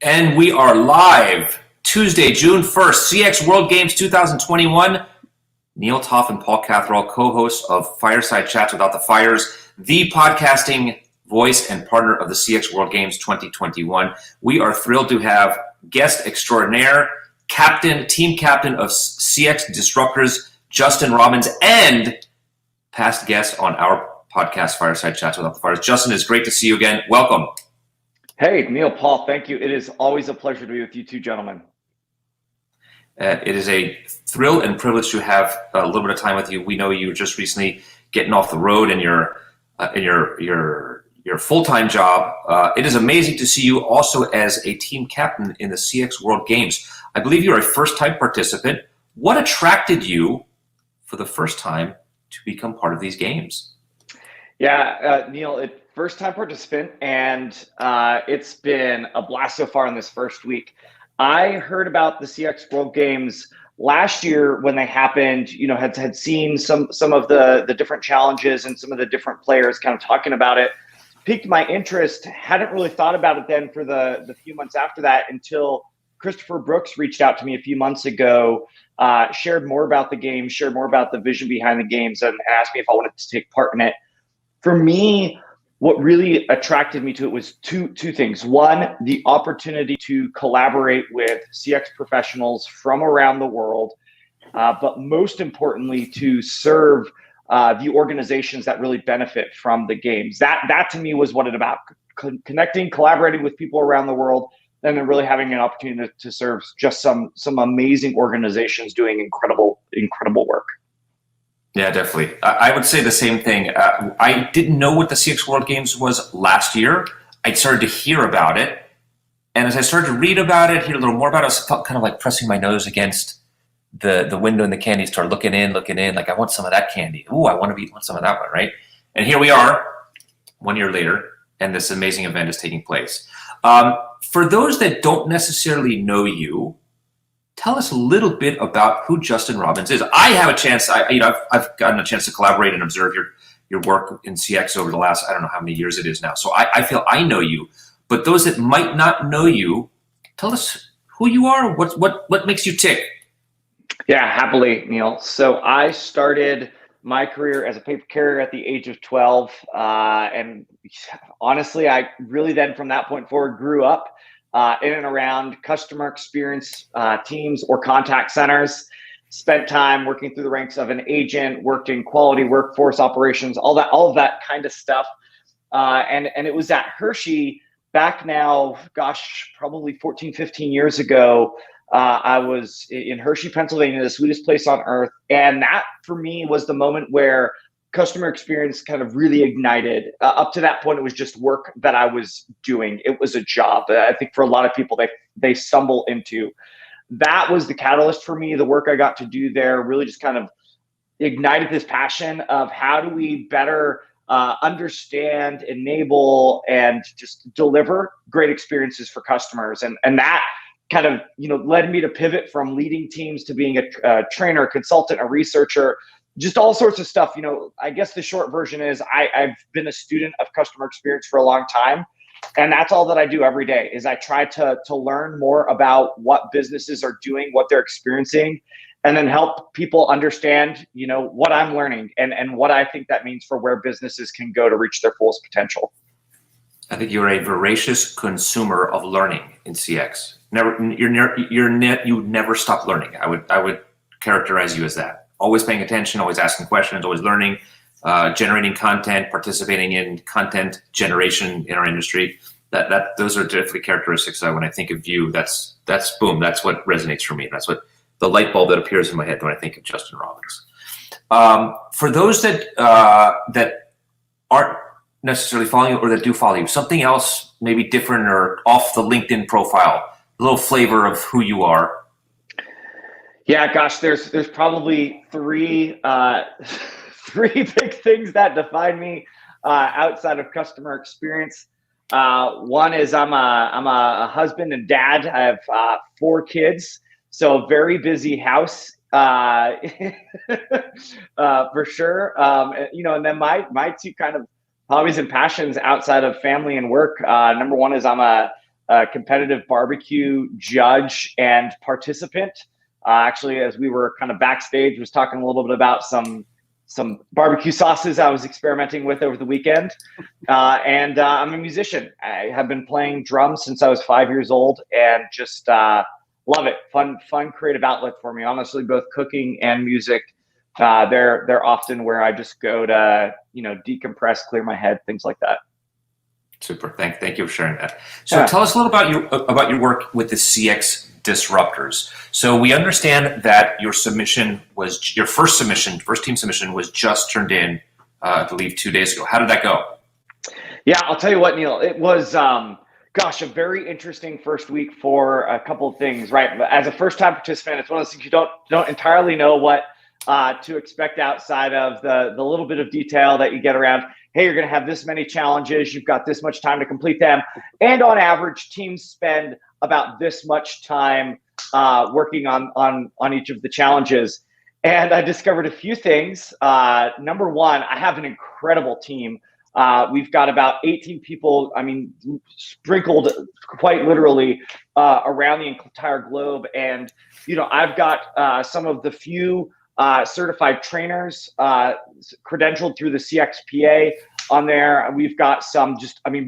And we are live Tuesday, June 1st, CX World Games 2021. Neil Toff and Paul Catherall, co-hosts of Fireside Chats Without the Fires, the podcasting voice and partner of the CX World Games 2021. We are thrilled to have guest extraordinaire, team captain of CX Disruptors, Justin Robbins, and past guest on our podcast, Fireside Chats Without the Fires. Justin, it's great to see you again. Welcome. Hey, Neil, Paul, thank you. It is always a pleasure to be with you two gentlemen. It is a thrill and privilege to have a little bit of time with you. We know you were just recently getting off the road in your full-time job. It is amazing to see you also as a team captain in the CX World Games. I believe you're a first-time participant. What attracted you for the first time to become part of these games? Yeah, Neil, first-time participant, and it's been a blast so far in this first week. I heard about the CX World Games last year when they happened. You know, had seen some of the different challenges and some of the different players kind of talking about it. Piqued my interest. Hadn't really thought about it then for the few months after that until Christopher Brooks reached out to me a few months ago, shared more about the game, shared more about the vision behind the games, and asked me if I wanted to take part in it. For me, what really attracted me to it was two things. One, the opportunity to collaborate with CX professionals from around the world, but most importantly, to serve the organizations that really benefit from the games. That to me was what it's about: connecting, collaborating with people around the world, and then really having an opportunity to serve just some amazing organizations doing incredible work. Yeah, definitely. I would say the same thing. I didn't know what the CX World Games was last year. I started to hear about it. And as I started to read about it, hear a little more about it, I was kind of like pressing my nose against the window in the candy store, looking in, like I want some of that candy. Ooh, I want some of that one, right? And here we are 1 year later, and this amazing event is taking place. For those that don't necessarily know you, tell us a little bit about who Justin Robbins is. I have a chance. I've gotten a chance to collaborate and observe your work in CX over the last, I don't know how many years it is now. So I feel I know you. But those that might not know you, tell us who you are. What makes you tick? Yeah, happily, Neil. So I started my career as a paper carrier at the age of 12, and honestly, I really then from that point forward grew up in and around customer experience teams or contact centers. Spent time working through the ranks of an agent, worked in quality workforce operations, all of that kind of stuff. And it was at Hershey back now, gosh, probably 14, 15 years ago. I was in Hershey, Pennsylvania, the sweetest place on earth. And that for me was the moment where customer experience kind of really ignited. Up to that point, it was just work that I was doing. It was a job that I think for a lot of people, they stumble into. That was the catalyst for me. The work I got to do there really just kind of ignited this passion of how do we better understand, enable, and just deliver great experiences for customers. And that kind of led me to pivot from leading teams to being a trainer, consultant, a researcher, just all sorts of stuff. I guess the short version is I've been a student of customer experience for a long time. And that's all that I do every day is I try to learn more about what businesses are doing, what they're experiencing, and then help people understand, what I'm learning and what I think that means for where businesses can go to reach their fullest potential. I think you're a voracious consumer of learning in CX. You never stop learning. I would characterize you as that. Always paying attention, always asking questions, always learning, generating content, participating in content generation in our industry. Those are definitely characteristics that when I think of you, that's boom, that's what resonates for me. That's what the light bulb that appears in my head when I think of Justin Robbins. For those that aren't necessarily following you or that do follow you, something else maybe different or off the LinkedIn profile, a little flavor of who you are. Yeah, gosh, there's probably three big things that define me outside of customer experience. One is I'm a husband and dad. I have 4 kids, so a very busy house for sure. And then my two kind of hobbies and passions outside of family and work. Number one is I'm a a competitive barbecue judge and participant. Actually, as we were kind of backstage, was talking a little bit about some barbecue sauces I was experimenting with over the weekend. And I'm a musician. I have been playing drums since I was 5 years old, and just love it. Fun, creative outlet for me. Honestly, both cooking and music. They're often where I just go to, decompress, clear my head, things like that. Super. Thank you for sharing that. So tell us a little about your work with the CX disruptors. So we understand that your first team submission was just turned in, I believe 2 days ago. How did that go? Yeah, I'll tell you what, Neil, it was, a very interesting first week for a couple of things, right? As a first-time participant, it's one of those things you don't entirely know what to expect outside of the little bit of detail that you get around. Hey, you're going to have this many challenges. You've got this much time to complete them. And on average, teams spend about this much time working on each of the challenges. And I discovered a few things. Number one, I have an incredible team. We've got about 18 people, sprinkled quite literally around the entire globe. And, I've got some of the few certified trainers credentialed through the CXPA on there. We've got some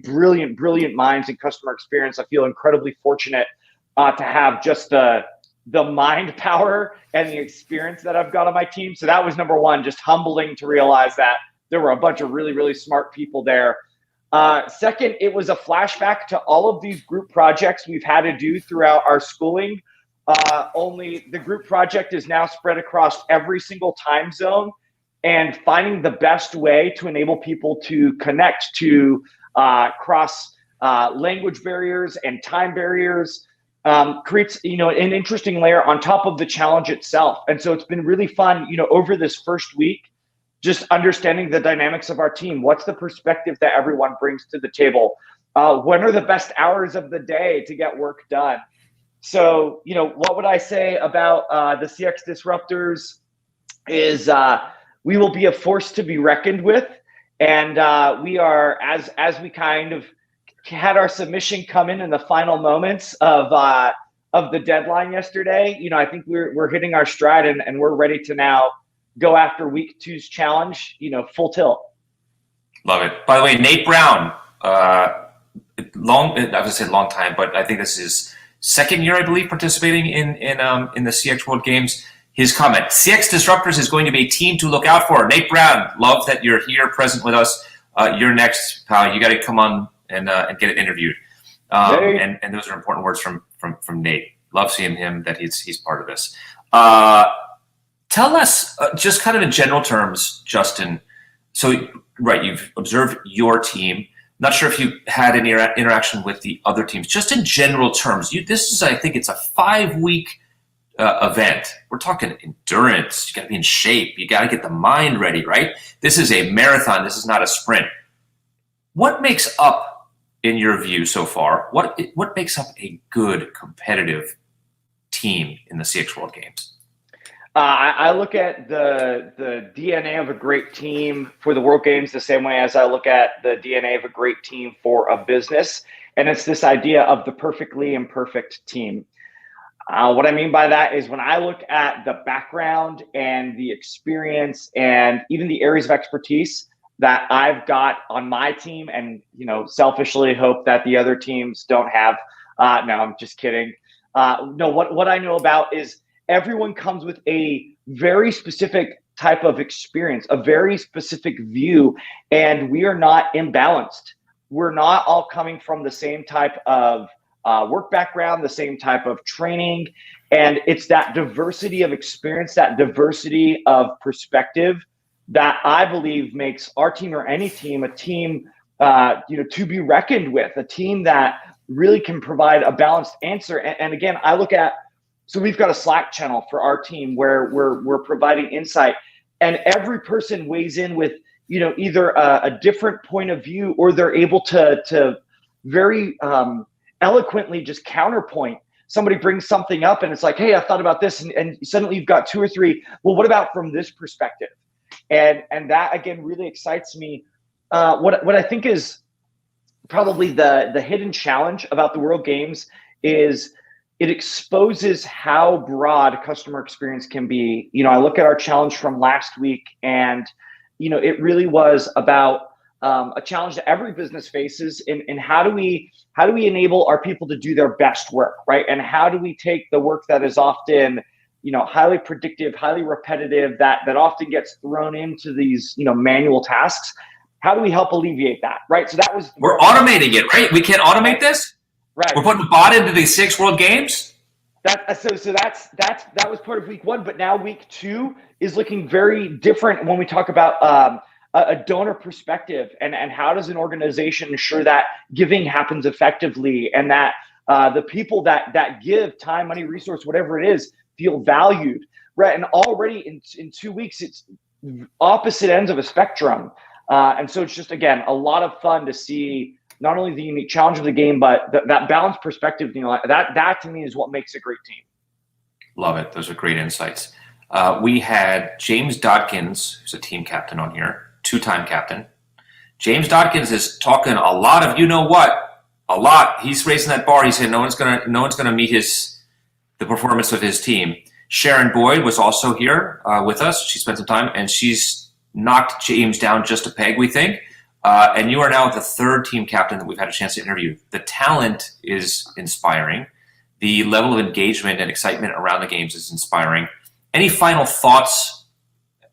brilliant minds in customer experience. I feel incredibly fortunate to have just the mind power and the experience that I've got on my team. So that was number one, just humbling to realize that there were a bunch of really, really smart people there. Second, it was a flashback to all of these group projects we've had to do throughout our schooling. Only the group project is now spread across every single time zone, and finding the best way to enable people to connect to cross language barriers and time barriers creates an interesting layer on top of the challenge itself. And so it's been really fun, over this first week, just understanding the dynamics of our team. What's the perspective that everyone brings to the table? When are the best hours of the day to get work done? So, what would I say about the CX disruptors is we will be a force to be reckoned with. And we are, as we kind of had our submission come in the final moments of the deadline yesterday, I think we're hitting our stride, and we're ready to now go after week 2's challenge, full tilt. Love it. By the way, Nate Brown, I would say long time, but I think this is second year, I believe, participating in the CX World Games. His comment: CX Disruptors is going to be a team to look out for. Nate Brown, love that you're here, present with us. You're next, pal. You got to come on and get it interviewed. And those are important words from Nate. Love seeing him, that he's part of this. Tell us, just kind of in general terms, Justin. So, right, you've observed your team. Not sure if you had any interaction with the other teams. Just in general terms, this is, I think, it's a 5-week event. We're talking endurance. You got to be in shape. You got to get the mind ready, right? This is a marathon. This is not a sprint. What makes up, in your view so far, what makes up a good competitive team in the CX World Games? I look at the DNA of a great team for the World Games the same way as I look at the DNA of a great team for a business. And it's this idea of the perfectly imperfect team. What I mean by that is when I look at the background and the experience and even the areas of expertise that I've got on my team, and selfishly hope that the other teams don't have. No, I'm just kidding. No, what I know about is everyone comes with a very specific type of experience, a very specific view, and we are not imbalanced. We're not all coming from the same type of work background, the same type of training, and it's that diversity of experience, that diversity of perspective that I believe makes our team, or any team, a team to be reckoned with, a team that really can provide a balanced answer. And again, I look at, so we've got a Slack channel for our team where we're providing insight, and every person weighs in with, either a different point of view, or they're able to very eloquently just counterpoint. Somebody brings something up and it's like, hey, I thought about this. And suddenly you've got 2 or 3. Well, what about from this perspective? And that, again, really excites me. What I think is probably the hidden challenge about the World Games is it exposes how broad customer experience can be. I look at our challenge from last week, and it really was about a challenge that every business faces in how do we enable our people to do their best work, right? And how do we take the work that is often highly predictive, highly repetitive, that often gets thrown into these manual tasks. How do we help alleviate that, right? So we're automating it, right? We can't automate this, right? We're putting a bot into the CX World Games. That was part of week 1, but now week 2 is looking very different when we talk about a donor perspective and how does an organization ensure that giving happens effectively, and that the people that give time, money, resource, whatever it is, feel valued, right? And already in 2 weeks, it's opposite ends of a spectrum. And so it's just, again, a lot of fun to see not only the unique challenge of the game, but that balanced perspective. That to me is what makes a great team. Love it. Those are great insights. We had James Dodkins, who's a team captain on here, 2-time captain. James Dodkins is talking a lot of a lot. He's raising that bar. He said no one's gonna meet the performance of his team. Sharon Boyd was also here with us. She spent some time, and she's knocked James down just a peg, we think. And you are now the 3rd team captain that we've had a chance to interview. The talent is inspiring. The level of engagement and excitement around the games is inspiring. Any final thoughts,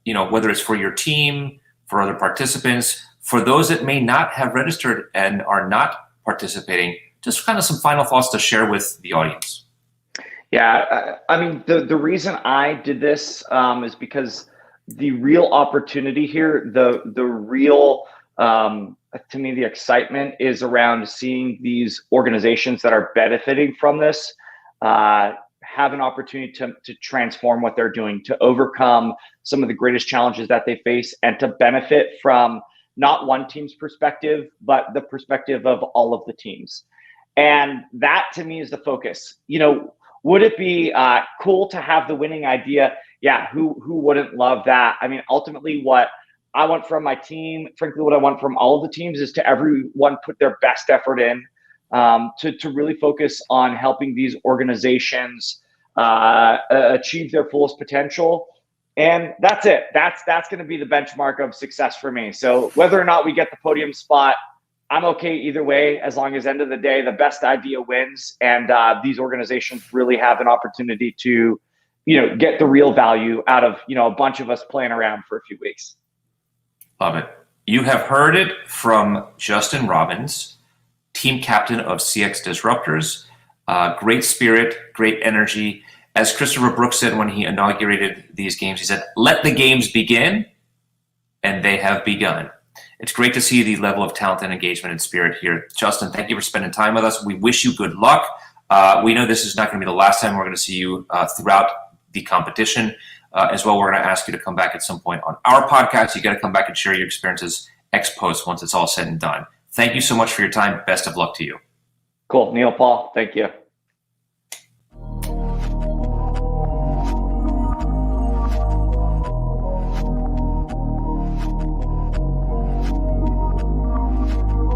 whether it's for your team, for other participants, for those that may not have registered and are not participating, just kind of some final thoughts to share with the audience? Yeah, I mean, the reason I did this is because the real opportunity here, the real, to me, the excitement is around seeing these organizations that are benefiting from this have an opportunity to transform what they're doing, to overcome some of the greatest challenges that they face, and to benefit from not one team's perspective, but the perspective of all of the teams. And that, to me, is the focus. Would it be cool to have the winning idea? Yeah, who wouldn't love that? I mean, ultimately, what I want from my team, frankly, what I want from all of the teams, is to everyone put their best effort in to really focus on helping these organizations achieve their fullest potential. And that's it. That's going to be the benchmark of success for me. So whether or not we get the podium spot, I'm okay either way, as long as end of the day, the best idea wins. And these organizations really have an opportunity to, get the real value out of, a bunch of us playing around for a few weeks. Love it. You have heard it from Justin Robbins, team captain of CX Disruptors. Great spirit, great energy. As Christopher Brooks said when he inaugurated these games, he said, "Let the games begin," and they have begun. It's great to see the level of talent and engagement and spirit here. Justin, thank you for spending time with us. We wish you good luck. We know this is not going to be the last time we're going to see you throughout the competition. As well, we're going to ask you to come back at some point on our podcast. You got to come back and share your experiences ex post once it's all said and done. Thank you so much for your time. Best of luck to you. Cool. Neil, Paul, thank you.